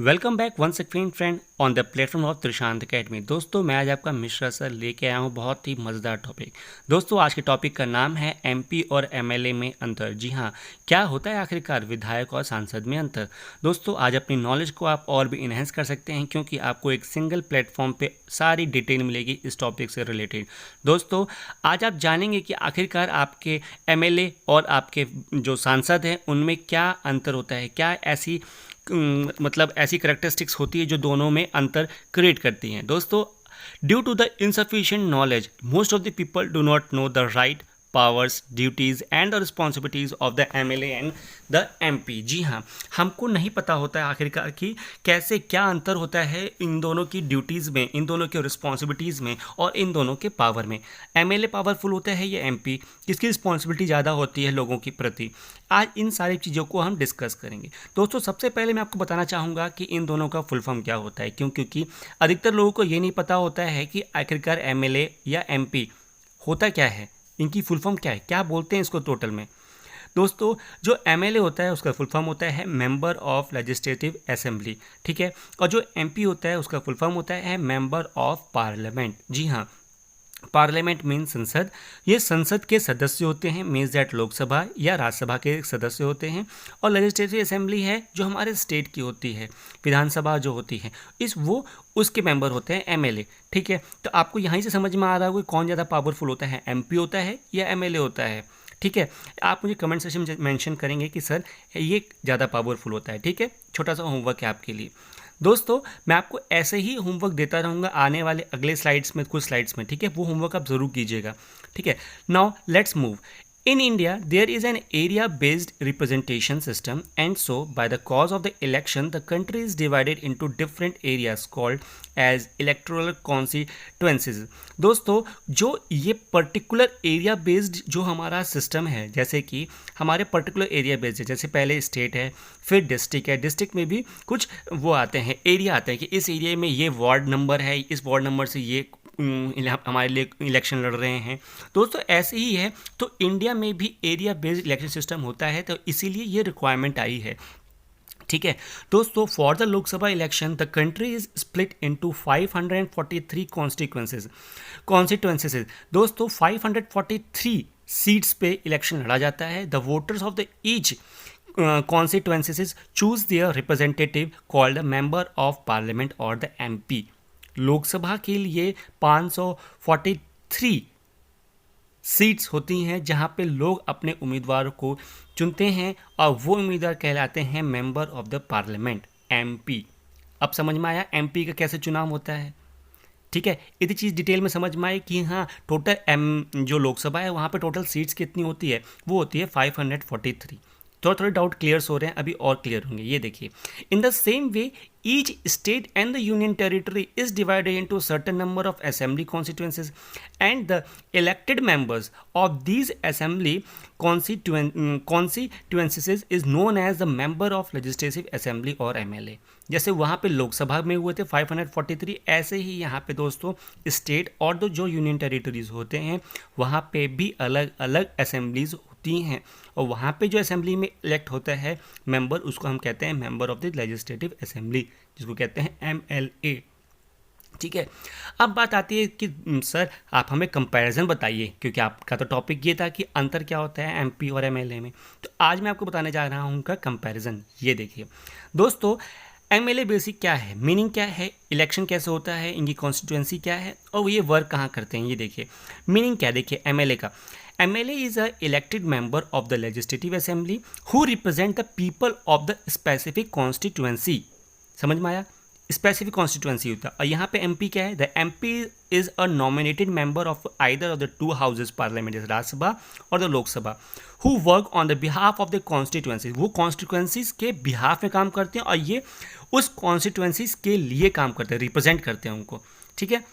Welcome back once again friend on the platform of Trishant Academy. दोस्तों मैं आज आपका मिश्रा सर लेके आया हूँ बहुत ही मज़ेदार टॉपिक। दोस्तों आज के टॉपिक का नाम है एमपी और एमएलए में अंतर। जी हाँ, क्या होता है आखिरकार विधायक और सांसद में अंतर। दोस्तों आज अपनी नॉलेज को आप और भी इन्हेंस कर सकते हैं क्योंकि आपको एक सिंगल प्लेटफॉर्म पे सारी डिटेल मिलेगी इस टॉपिक से रिलेटेड। दोस्तों आज आप जानेंगे कि आखिरकार आपके एमएलए और आपके जो सांसद हैं उनमें क्या अंतर होता है, क्या ऐसी मतलब ऐसी करेक्टरिस्टिक्स होती है जो दोनों में अंतर क्रिएट करती हैं। दोस्तों due to the insufficient knowledge most of the people do not know the right powers duties and the responsibilities of the MLA and the MP. जी हाँ, हमको नहीं पता होता है आखिरकार कि कैसे क्या अंतर होता है इन दोनों की ड्यूटीज़ में, इन दोनों के रिस्पॉन्सिबिलिटीज़ में और इन दोनों के पावर में। एमएलए पावरफुल होता है या एमपी, किसकी रिस्पॉन्सिबिलिटी ज़्यादा होती है लोगों के प्रति। आज इन सारी चीज़ों को हम डिस्कस करेंगे। दोस्तों सबसे पहले मैं आपको बताना चाहूँगा कि इन दोनों का फुल फॉर्म क्या होता है, क्योंकि अधिकतर लोगों को ये नहीं पता होता है कि आखिरकार एमएलए या एमपी होता क्या है, इनकी फुल फॉर्म क्या है, क्या बोलते हैं इसको टोटल में। दोस्तों जो एमएलए होता है उसका फुल फॉर्म होता है मेंबर ऑफ लेजिस्लेटिव असेंबली, ठीक है। और जो एमपी होता है उसका फुल फॉर्म होता है मेंबर ऑफ पार्लियामेंट। जी हाँ, पार्लियामेंट मीन संसद। ये संसद के सदस्य होते हैं, मीन्स दैट लोकसभा या राज्यसभा के सदस्य होते हैं। और लेजिस्लेटिव असेंबली है जो हमारे स्टेट की होती है, विधानसभा जो होती है वो उसके मेंबर होते हैं एमएलए, ठीक है। तो आपको यहीं से समझ में आ रहा होगा कौन ज़्यादा पावरफुल होता है, एमपी होता है या एमएलए होता है, ठीक है। आप मुझे कमेंट सेक्शन में मेंशन करेंगे कि सर ये ज़्यादा पावरफुल होता है, ठीक है। छोटा सा होमवर्क है आपके लिए। दोस्तों मैं आपको ऐसे ही होमवर्क देता रहूँगा आने वाले अगले स्लाइड्स में, कुछ स्लाइड्स में, ठीक है। वो होमवर्क आप ज़रूर कीजिएगा, ठीक है। Now let's move. In India, there is an area-based representation system, and so, by the cause of the election, the country is divided into different areas called as electoral constituencies. दोस्तों जो ये particular area based जो हमारा system है, जैसे कि हमारे particular area based है, जैसे पहले स्टेट है, फिर डिस्ट्रिक्ट है, डिस्ट्रिक्ट में भी कुछ वो आते हैं, एरिया आते हैं कि इस एरिया में ये वार्ड नंबर है, इस वार्ड नंबर से ये हमारे लिए इलेक्शन लड़ रहे हैं। दोस्तों ऐसे ही है, तो इंडिया में भी एरिया बेस्ड इलेक्शन सिस्टम होता है, तो इसीलिए ये रिक्वायरमेंट आई है, ठीक है। दोस्तों for the Lok Sabha election the country is split into 543 constituencies. दोस्तों 543 सीट्स पे इलेक्शन लड़ा जाता है। The voters of the each constituencies choose their representative called member of parliament और द एमपी। लोकसभा के लिए 543 सीट्स होती हैं जहां पे लोग अपने उम्मीदवार को चुनते हैं और वो उम्मीदवार कहलाते हैं member of the parliament, MP. अब समझ में आया एमपी का कैसे चुनाव होता है, ठीक है। इतनी चीज़ डिटेल में समझ में आई कि हाँ टोटल जो लोकसभा है वहाँ पे टोटल सीट्स कितनी होती है, वो होती है 543। थोड़े डाउट क्लियर हो रहे हैं, अभी और क्लियर होंगे। ये देखिए, in the same way each state and the union territory is divided into a certain number of assembly constituencies and the elected members of these assembly constituencies is known as the member of legislative assembly और MLA। जैसे वहाँ पे लोकसभा में हुए थे 543, ऐसे ही यहाँ पे दोस्तों स्टेट और जो यूनियन टेरिटरीज होते हैं वहाँ पे भी अलग अलग असेंबलीज होती हैं, और वहाँ पे जो असेंबली में इलेक्ट होता है मेंबर, उसको हम कहते हैं member of the legislative assembly, जिसको कहते हैं एमएलए, ठीक है। अब बात आती है कि सर आप हमें कंपैरिजन बताइए, क्योंकि आपका तो टॉपिक ये था कि अंतर क्या होता है एमपी और एमएलए में। तो आज मैं आपको बताने जा रहा हूँ उनका कंपैरिजन। ये देखिए दोस्तों, एमएलए बेसिक क्या है, मीनिंग क्या है, इलेक्शन कैसे होता है, इनकी कॉन्स्टिट्यूएंसी क्या है और ये वर्क कहाँ करते हैं। ये देखिए मीनिंग क्या, देखिए एमएलए का, MLA is a elected member of the Legislative Assembly who represent the people of the specific constituency। समझ में आया, स्पेसिफिक कॉन्स्टिट्यूएंसी होता है। और यहाँ पे एमपी क्या है, the MP is a nominated member of either of the two houses parliament, जैसे राज्यसभा और the Lok Sabha, who work on the behalf of the constituencies. वो कॉन्स्टिट्यूएंसीज के बिहाफ में काम करते हैं और ये उस कॉन्स्टिट्यूएंसीज के लिए काम करते हैं, रिप्रेजेंट करते हैं उनको, ठीक है।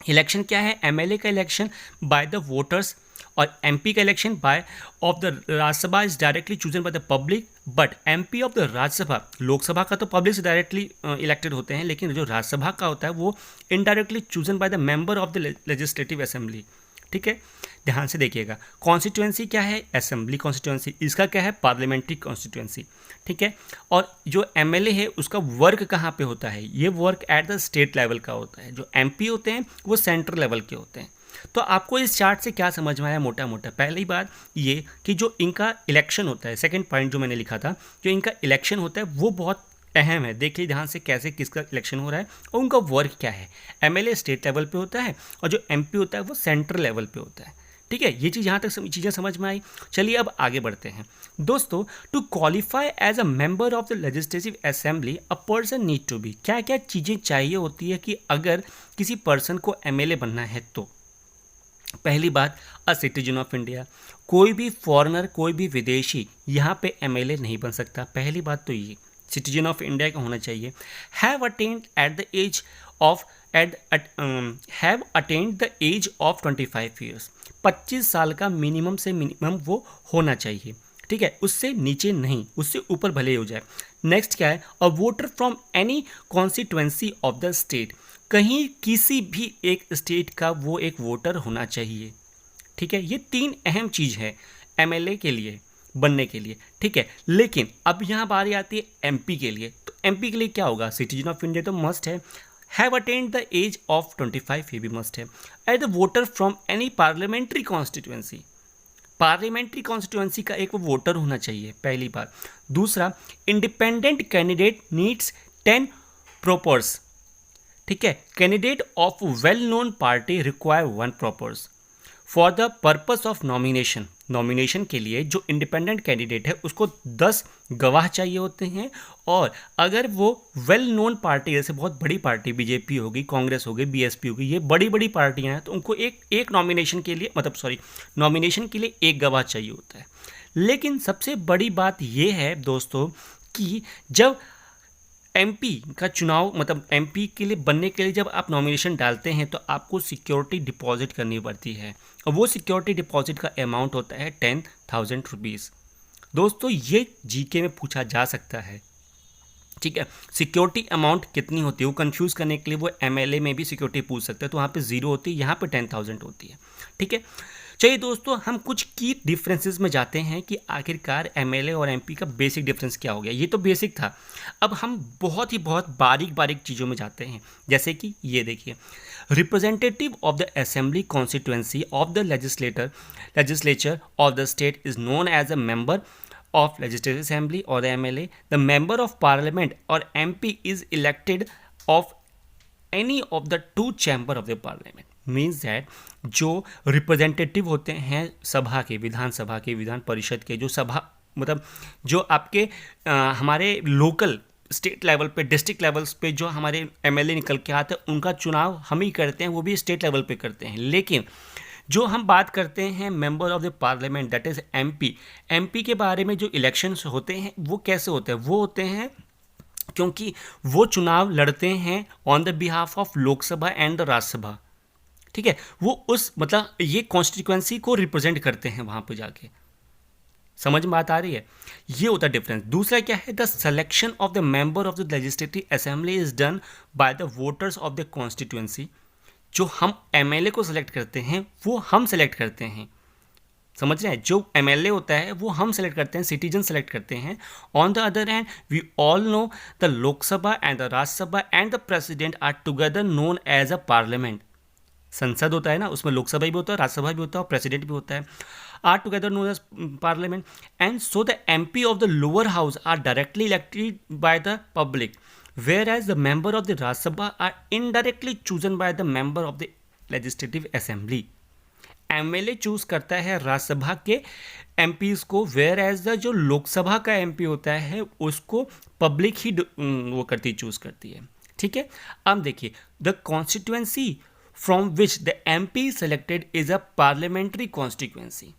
इलेक्शन क्या है, एमएलए का इलेक्शन बाय द वोटर्स और एमपी का election by of the Rajya Sabha is directly chosen by the public, but MP of the Rajya Sabha, Lok Sabha का तो पब्लिक से डायरेक्टली इलेक्टेड होते हैं, लेकिन जो राज्यसभा का होता है वो indirectly chosen by the member of the legislative assembly, ठीक है। ध्यान से देखिएगा, कॉन्स्टिट्यूएंसी क्या है, असेंबली कॉन्स्टिट्यूएंसी, इसका क्या है, पार्लियामेंट्री कॉन्स्टिट्यूएंसी, ठीक है। और जो एमएलए है उसका वर्क कहाँ पे होता है, ये work at the state level का होता है, जो एमपी होते हैं वो सेंट्रल लेवल के होते हैं। तो आपको इस चार्ट से क्या समझ में आया, मोटा मोटा पहली बात ये कि जो इनका इलेक्शन होता है, सेकंड पॉइंट जो मैंने लिखा था, जो इनका इलेक्शन होता है वो बहुत अहम है। देखिए ध्यान से कैसे किसका इलेक्शन हो रहा है और उनका वर्क क्या है। एमएलए स्टेट लेवल पे होता है और जो एमपी होता है वो सेंट्रल लेवल पे होता है, ठीक है। ये चीज़ यहाँ तक चीज़ें समझ में आई। चलिए अब आगे बढ़ते हैं दोस्तों। To qualify as a member of the legislative assembly a person need to be, क्या क्या चीज़ें चाहिए होती है कि अगर किसी पर्सन को एमएलए बनना है तो। पहली बात, अ सिटीजन ऑफ इंडिया, कोई भी फॉरेनर, कोई भी विदेशी यहाँ पे एमएलए नहीं बन सकता। पहली बात तो ये सिटीजन ऑफ इंडिया का होना चाहिए। Have attained at the age of have attend the age of 25 years, 25 साल का मिनिमम से मिनिमम वो होना चाहिए, ठीक है। उससे नीचे नहीं, उससे ऊपर भले ही हो जाए। नेक्स्ट क्या है, a voter from any constituency of the state, कहीं किसी भी एक स्टेट का वो एक वोटर होना चाहिए, ठीक है। ये तीन अहम चीज़ है एमएलए के लिए बनने के लिए, ठीक है। लेकिन अब यहाँ बारी आती है एमपी के लिए। तो एमपी के लिए क्या होगा, सिटीजन ऑफ इंडिया तो मस्ट है, have attend the age of 25 ये भी मस्ट है, as the voter from any parliamentary constituency, parliamentary constituency का एक वो वोटर होना चाहिए, पहली बात। दूसरा, इंडिपेंडेंट कैंडिडेट नीड्स 10 प्रोपर्स, ठीक है। Candidate of well known party require 1 proposers for the purpose of nomination, nomination के लिए जो इंडिपेंडेंट कैंडिडेट है उसको 10 गवाह चाहिए होते हैं। और अगर वो वेल नोन पार्टी, जैसे बहुत बड़ी पार्टी बीजेपी होगी, कांग्रेस होगी, बीएसपी होगी, ये बड़ी बड़ी पार्टियां हैं, तो उनको एक नॉमिनेशन के लिए नॉमिनेशन के लिए एक गवाह चाहिए होता है। लेकिन सबसे बड़ी बात ये है दोस्तों कि जब एमपी का चुनाव, एमपी के लिए बनने के लिए जब आप नॉमिनेशन डालते हैं तो आपको सिक्योरिटी डिपॉजिट करनी पड़ती है और वो सिक्योरिटी डिपॉजिट का अमाउंट होता है 10,000 रुपीज़। दोस्तों ये जीके में पूछा जा सकता है, ठीक है। सिक्योरिटी अमाउंट कितनी होती है वो कंफ्यूज करने के लिए वो एमएलए में भी सिक्योरिटी पूछ सकते हैं, तो वहाँ पे 0 होती है, यहाँ पे 10,000 होती है, ठीक है। चलिए दोस्तों हम कुछ की डिफरेंसेस में जाते हैं कि आखिरकार एमएलए और एमपी का बेसिक डिफरेंस क्या हो गया। ये तो बेसिक था, अब हम बहुत बारीक बारीक चीज़ों में जाते हैं। जैसे कि ये देखिए, representative of the assembly constituency of the legislature of the state is known as a member of legislative assembly or the MLA. The member of parliament or MP is elected of any of the 2 chamber of the parliament. Means that जो representative होते हैं सभा के, विधानसभा के, विधान परिषद के, जो सभा जो आपके हमारे लोकल स्टेट लेवल पे, डिस्ट्रिक्ट लेवल्स पे जो हमारे एमएलए निकल के आते हैं उनका चुनाव हम ही करते हैं, वो भी स्टेट लेवल पे करते हैं। लेकिन जो हम बात करते हैं member of the parliament that is MP के बारे में जो इलेक्शंस होते हैं वो कैसे होते हैं, वो होते हैं क्योंकि वो चुनाव लड़ते हैं on the behalf of Lok Sabha and the Rajya Sabha, ठीक है। वो उस ये कॉन्स्टिट्यूएंसी को रिप्रेजेंट करते हैं वहाँ पर जाके। समझ में बात आ रही है, ये होता है डिफरेंस। दूसरा क्या है, the selection of the member of the legislative assembly is done by the voters of the constituency. जो हम एमएलए को सिलेक्ट करते हैं वो हम सेलेक्ट करते हैं, समझ रहे हैं। जो एमएलए होता है वो हम सेलेक्ट करते हैं, सिटीजन सेलेक्ट करते हैं। On the other hand we all know the Lok Sabha and the Rajya Sabha and the president are together known as a parliament. संसद होता है ना, उसमें लोकसभा भी होता है, राज्यसभा भी होता है और प्रेसिडेंट भी होता है, are together known as parliament. And so the MP of the lower house are directly elected by the public, whereas the member of the Rajya Sabha are indirectly chosen by the member of the legislative assembly. MLA choose करता है राज्यसभा के MPs को, whereas the जो लोकसभा का MP होता है उसको public ही वो चूज करती है, ठीक है। अब देखिए, the constituency from which the MP selected is a parliamentary constituency.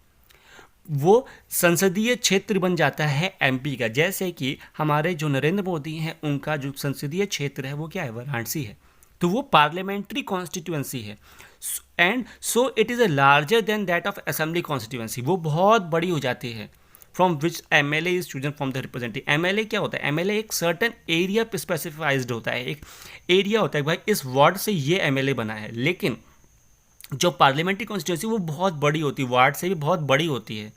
वो संसदीय क्षेत्र बन जाता है एमपी का। जैसे कि हमारे जो नरेंद्र मोदी हैं उनका जो संसदीय क्षेत्र है वो क्या है, वाराणसी है, तो वो पार्लियामेंट्री कॉन्स्टिट्यूएंसी है। And so it is a larger than that of assembly constituency, वो बहुत बड़ी हो जाती है। From which MLA is chosen from the representative. MLA क्या होता है, एमएलए एक सर्टन एरिया पे स्पेसिफाइज्ड होता है, एक एरिया होता है भाई इस वार्ड से ये एमएलए बना है। लेकिन जो पार्लियामेंट्री कॉन्स्टिट्यूंसी वो बहुत बड़ी होती है, वार्ड से भी बहुत बड़ी होती है।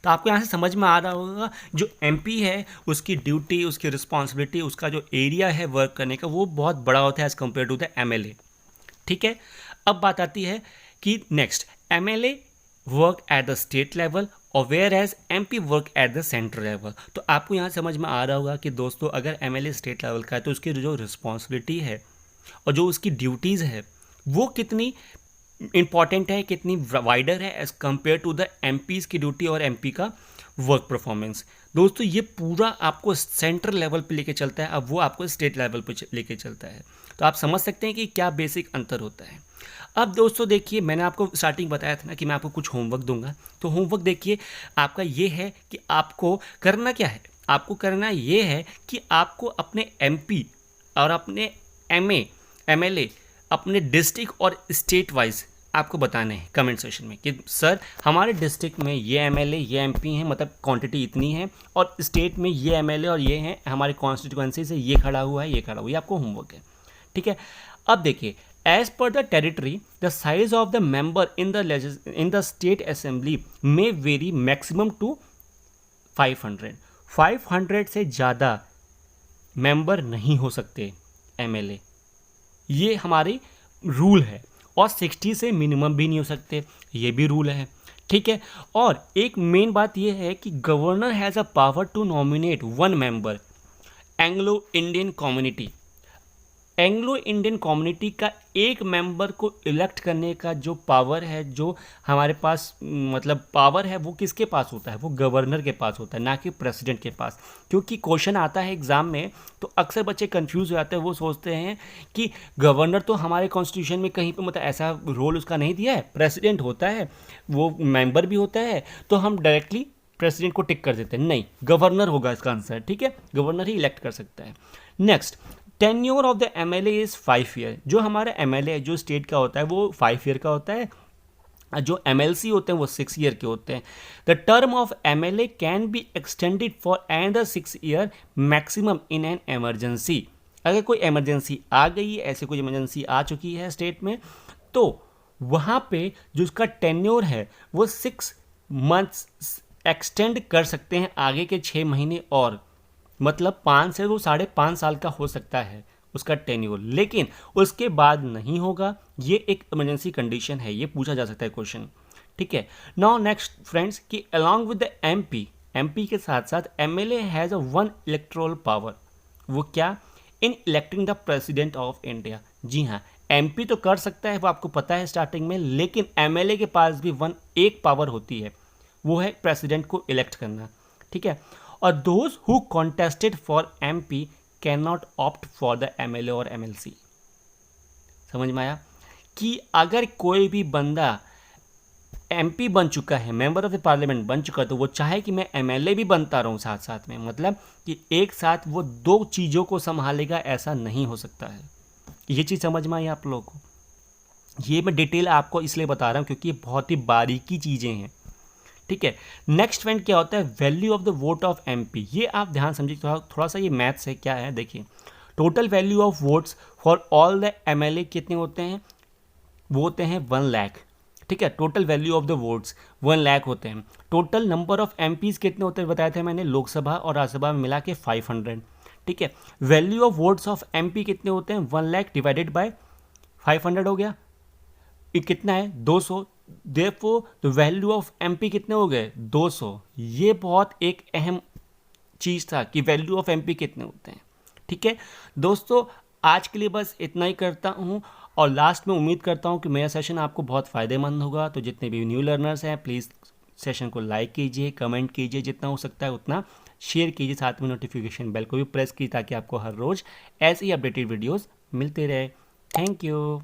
तो आपको यहाँ से समझ में आ रहा होगा जो एमपी है उसकी ड्यूटी, उसकी रिस्पॉन्सिबिलिटी, उसका जो एरिया है वर्क करने का वो बहुत बड़ा होता है as compare to the MLA. ठीक है, अब बात आती है कि next MLA work at the state level और whereas MP work at the central level. तो आपको यहाँ समझ में आ रहा होगा कि दोस्तों अगर एमएलए स्टेट लेवल का है तो उसकी जो रिस्पॉन्सिबिलिटी है और जो उसकी ड्यूटीज़ है वो कितनी इंपॉर्टेंट है, कितनी वाइडर है as compare to the MPs की ड्यूटी और एमपी का वर्क परफॉर्मेंस। दोस्तों ये पूरा आपको सेंट्रल लेवल पे लेके चलता है, अब वो आपको स्टेट लेवल पे लेके चलता है। तो आप समझ सकते हैं कि क्या बेसिक अंतर होता है। अब दोस्तों देखिए, मैंने आपको स्टार्टिंग बताया था ना कि मैं आपको कुछ होमवर्क दूंगा, तो होमवर्क देखिए आपका ये है कि आपको करना क्या है। आपको करना ये है कि आपको अपने एमपी और अपने एमएलए अपने डिस्ट्रिक्ट और स्टेट वाइज आपको बताने हैं कमेंट सेक्शन में कि सर हमारे डिस्ट्रिक्ट में ये एमएलए ये एमपी हैं, मतलब क्वांटिटी इतनी है, और स्टेट में ये एमएलए और ये हैं, हमारे कॉन्स्टिट्यूएंसी से ये खड़ा हुआ है, ये खड़ा हुआ है। ये आपको होमवर्क है, ठीक है। अब देखिए, as per the territory the size of the member in the state assembly में वेरी मैक्सिमम टू 500 से ज़्यादा मेंबर नहीं हो सकते एमएलए, ये हमारी रूल है। और 60 से मिनिमम भी नहीं हो सकते, ये भी रूल है, ठीक है। और एक मेन बात ये है कि governor has a power to nominate one member. Anglo Indian community का एक मेंबर को इलेक्ट करने का जो पावर है, जो हमारे पास मतलब पावर है, वो किसके पास होता है? वो गवर्नर के पास होता है, ना कि प्रेसिडेंट के पास। क्योंकि क्वेश्चन आता है एग्जाम में तो अक्सर बच्चे कंफ्यूज हो जाते हैं, वो सोचते हैं कि गवर्नर तो हमारे कॉन्स्टिट्यूशन में कहीं पे मतलब ऐसा रोल उसका नहीं दिया है, प्रेसिडेंट होता है, वो मेंबर भी होता है, तो हम डायरेक्टली प्रेसिडेंट को टिक कर देते हैं। नहीं, गवर्नर होगा इसका आंसर, ठीक है, गवर्नर ही इलेक्ट कर सकता है। Next, tenure of the MLA is 5 year. जो हमारा एमएलए जो स्टेट का होता है वो 5 ईयर का होता है, जो एमएलसी होते हैं वो 6 ईयर के होते हैं। The term of MLA can be extended for another 6 year maximum in an emergency. अगर कोई एमरजेंसी आ गई है, ऐसे कोई इमरजेंसी आ चुकी है स्टेट में, तो वहाँ पे जो उसका टेन्योर है वो 6 मंथ्स एक्सटेंड कर सकते हैं, आगे के 6 महीने और, मतलब 5 से वो 5.5 साल का हो सकता है उसका टेन्योर, लेकिन उसके बाद नहीं होगा। ये एक इमरजेंसी कंडीशन है, ये पूछा जा सकता है क्वेश्चन, ठीक है। नाउ नेक्स्ट फ्रेंड्स, कि अलॉन्ग विद द एमपी के साथ साथ MLA has a one electoral power. वो क्या? In electing the President of India. जी हाँ, एमपी तो कर सकता है, वो आपको पता है स्टार्टिंग में, लेकिन एमएलए के पास भी एक पावर होती है, वो है प्रेसिडेंट को इलेक्ट करना, ठीक है। और those who contested for MP can not opt for the MLA और एमएलसी। समझ में आया कि अगर कोई भी बंदा एमपी बन चुका है, मेंबर ऑफ द पार्लियामेंट बन चुका है, तो वो चाहे कि मैं एमएलए भी बनता रहूं साथ साथ में, मतलब कि एक साथ वो 2 चीज़ों को संभालेगा, ऐसा नहीं हो सकता है। ये चीज़ समझ में आई आप लोगों को? ये मैं डिटेल आपको इसलिए बता रहा हूँ क्योंकि ये बहुत ही बारीकी चीज़ें हैं, ठीक है। नेक्स्ट फ्रेंड क्या होता है? Value of the vote of MP. ये आप ध्यान समझिए, थोड़ा सा ये मैथ्स है, क्या है देखिए। Total value of votes for all the MLA कितने होते हैं? वो होते हैं 1 लाख, ठीक है। Total value of the votes 1 lakh होते हैं। टोटल नंबर ऑफ एमपीज कितने होते हैं बताया था मैंने, लोकसभा और राज्यसभा में मिला के 500, ठीक है। Value of votes of MP कितने होते हैं? 1 लाख डिवाइडेड बाय 500 हो गया, ये कितना है? 200। Therefore the value of MP कितने हो गए? 200। ये बहुत एक अहम चीज़ था कि वैल्यू ऑफ एमपी कितने होते हैं, ठीक है। दोस्तों आज के लिए बस इतना ही करता हूँ, और लास्ट में उम्मीद करता हूँ कि मेरा सेशन आपको बहुत फ़ायदेमंद होगा। तो जितने भी न्यू लर्नर्स हैं प्लीज़ सेशन को लाइक कीजिए, कमेंट कीजिए, जितना हो सकता है उतना शेयर कीजिए, साथ में नोटिफिकेशन बेल को भी प्रेस कीजिए ताकि आपको हर रोज़ ऐसे ही अपडेटेड वीडियोज़ मिलते रहे। Thank you.